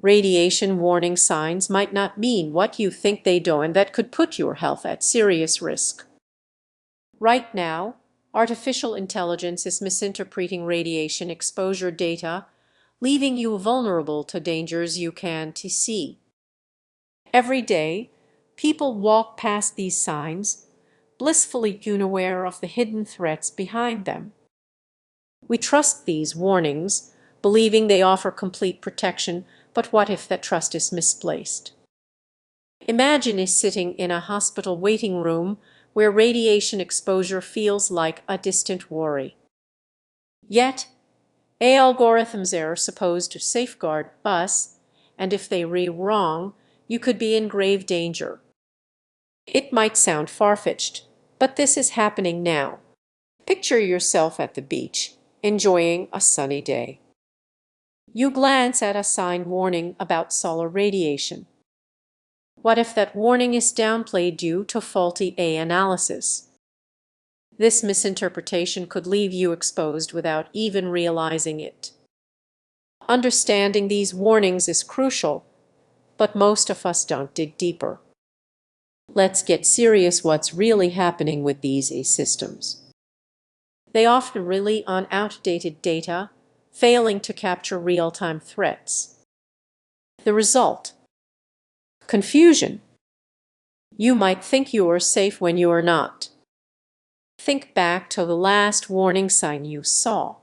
Radiation warning signs might not mean what you think they do, and that could put your health at serious risk. Right now, artificial intelligence is misinterpreting radiation exposure data, leaving you vulnerable to dangers you can't see. Every day, people walk past these signs, blissfully unaware of the hidden threats behind them. We trust these warnings, believing they offer complete protection, but what if that trust is misplaced? Imagine sitting in a hospital waiting room where radiation exposure feels like a distant worry. Yet, algorithms are supposed to safeguard us, and if they read wrong, you could be in grave danger. It might sound far-fetched, but this is happening now. Picture yourself at the beach, enjoying a sunny day. You glance at a sign warning about solar radiation. What if that warning is downplayed due to faulty AI analysis? This misinterpretation could leave you exposed without even realizing it. Understanding these warnings is crucial, but most of us don't dig deeper. Let's get serious. What's really happening with these AI systems? They often rely on outdated data, failing to capture real-time threats. The result? Confusion. You might think you are safe when you are not. Think back to the last warning sign you saw.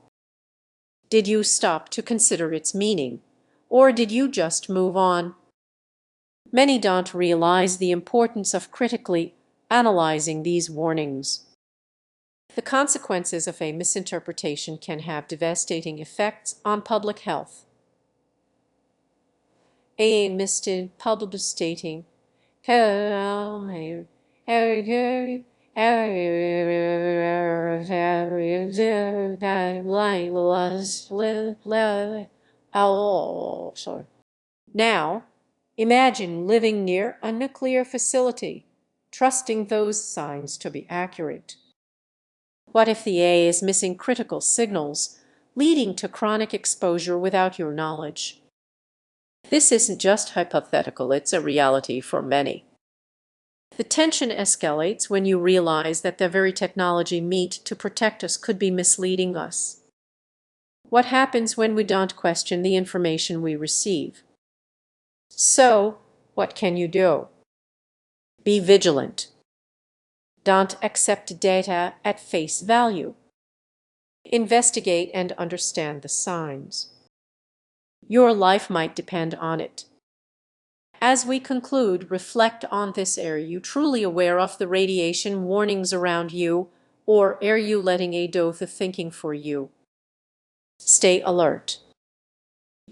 Did you stop to consider its meaning, or did you just move on? Many don't realize the importance of critically analyzing these warnings. The consequences of a misinterpretation can have devastating effects on public health. A misstating Now, imagine living near a nuclear facility, trusting those signs to be accurate. What if the AI is missing critical signals, leading to chronic exposure without your knowledge? This isn't just hypothetical, it's a reality for many. The tension escalates when you realize that the very technology meant to protect us could be misleading us. What happens when we don't question the information we receive? So, what can you do? Be vigilant. Don't accept data at face value. Investigate and understand the signs. Your life might depend on it. As we conclude, reflect on this. Are you truly aware of the radiation warnings around you, or are you letting AI do the thinking for you? Stay alert.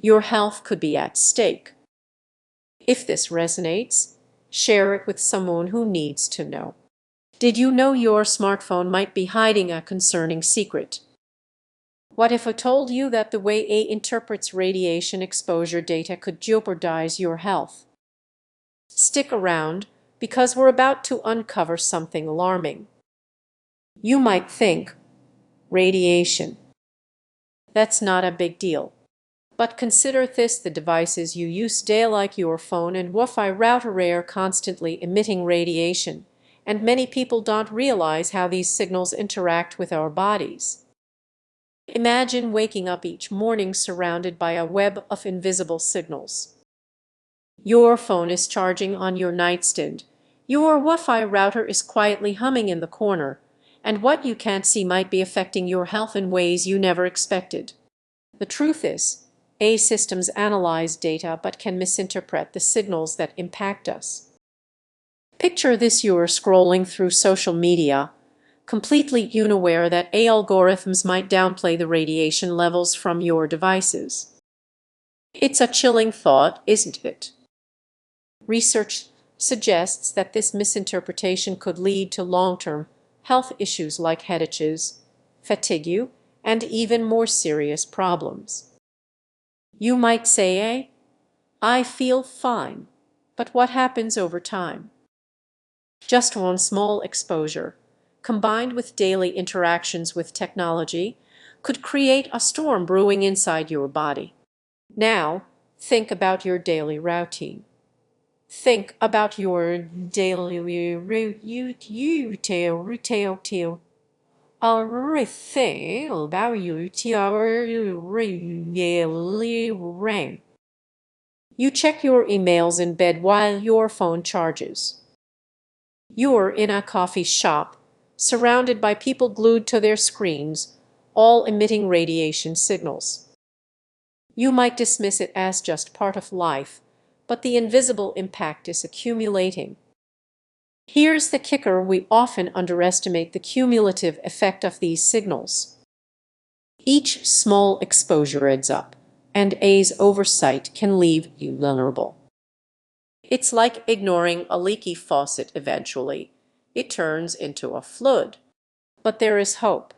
Your health could be at stake. If this resonates, share it with someone who needs to know. Did you know your smartphone might be hiding a concerning secret? What if I told you that the way AI interprets radiation exposure data could jeopardize your health? Stick around, because we're about to uncover something alarming. You might think, radiation. That's not a big deal. But consider this: the devices you use daily, like your phone and Wi-Fi router, are constantly emitting radiation, and many people don't realize how these signals interact with our bodies. Imagine waking up each morning surrounded by a web of invisible signals. Your phone is charging on your nightstand, your Wi-Fi router is quietly humming in the corner, and what you can't see might be affecting your health in ways you never expected. The truth is, AI systems analyze data but can misinterpret the signals that impact us. Picture this: you're scrolling through social media, completely unaware that AI algorithms might downplay the radiation levels from your devices. It's a chilling thought, isn't it? Research suggests that this misinterpretation could lead to long-term health issues like headaches, fatigue, and even more serious problems. You might say, I feel fine, but what happens over time? Just one small exposure, combined with daily interactions with technology, could create a storm brewing inside your body. Now, Think about your daily routine. Think about your daily routine. Everything about you daily rain. You check your emails in bed while your phone charges. You're in a coffee shop, surrounded by people glued to their screens, all emitting radiation signals. You might dismiss it as just part of life, but the invisible impact is accumulating. Here's the kicker: we often underestimate the cumulative effect of these signals. Each small exposure adds up, and A's oversight can leave you vulnerable. It's like ignoring a leaky faucet eventually. It turns into a flood. But there is hope.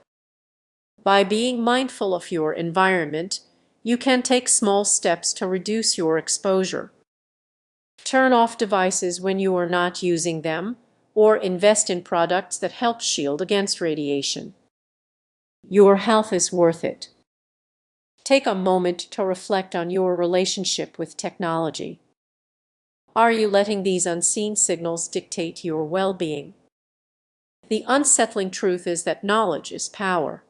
By being mindful of your environment, you can take small steps to reduce your exposure. Turn off devices when you are not using them, or invest in products that help shield against radiation. Your health is worth it. Take a moment to reflect on your relationship with technology. Are you letting these unseen signals dictate your well-being? The unsettling truth is that knowledge is power.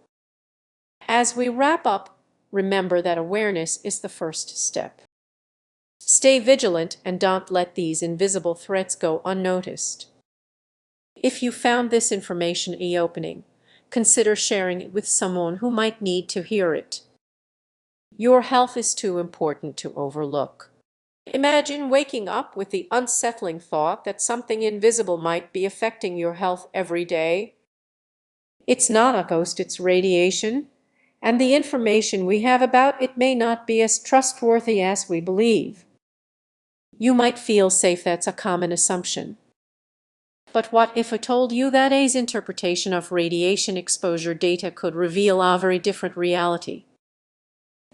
As we wrap up, remember that awareness is the first step. Stay vigilant and don't let these invisible threats go unnoticed. If you found this information eye-opening, consider sharing it with someone who might need to hear it. Your health is too important to overlook. Imagine waking up with the unsettling thought that something invisible might be affecting your health every day. It's not a ghost, it's radiation, and the information we have about it may not be as trustworthy as we believe. You might feel safe, that's a common assumption. But what if I told you that A's interpretation of radiation exposure data could reveal a very different reality?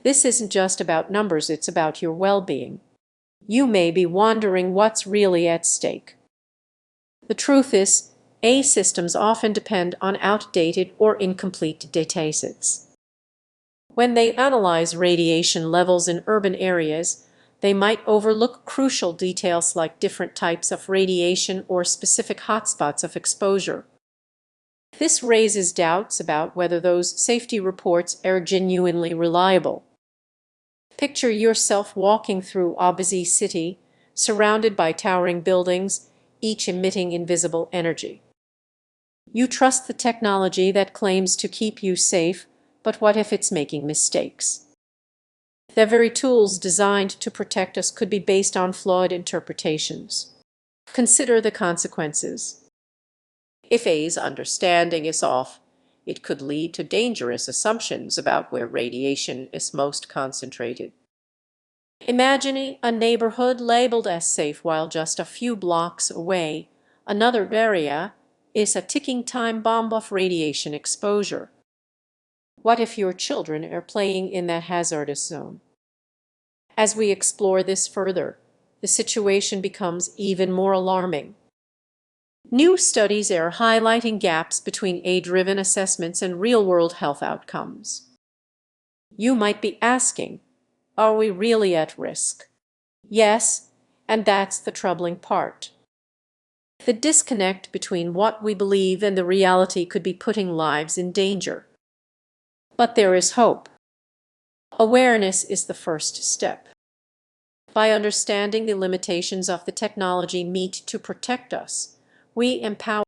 This isn't just about numbers, it's about your well-being. You may be wondering what's really at stake. The truth is, A systems often depend on outdated or incomplete datasets. When they analyze radiation levels in urban areas, they might overlook crucial details like different types of radiation or specific hotspots of exposure. This raises doubts about whether those safety reports are genuinely reliable. Picture yourself walking through a busy city, surrounded by towering buildings, each emitting invisible energy. You trust the technology that claims to keep you safe, but what if it's making mistakes? The very tools designed to protect us could be based on flawed interpretations. Consider the consequences. If A's understanding is off, it could lead to dangerous assumptions about where radiation is most concentrated. Imagining a neighborhood labeled as safe while just a few blocks away, another area is a ticking time bomb of radiation exposure. What if your children are playing in that hazardous zone? As we explore this further, the situation becomes even more alarming. New studies are highlighting gaps between A-driven assessments and real-world health outcomes. You might be asking, are we really at risk? Yes, and that's the troubling part. The disconnect between what we believe and the reality could be putting lives in danger. But there is hope. Awareness is the first step. By understanding the limitations of the technology meant to protect us, we empower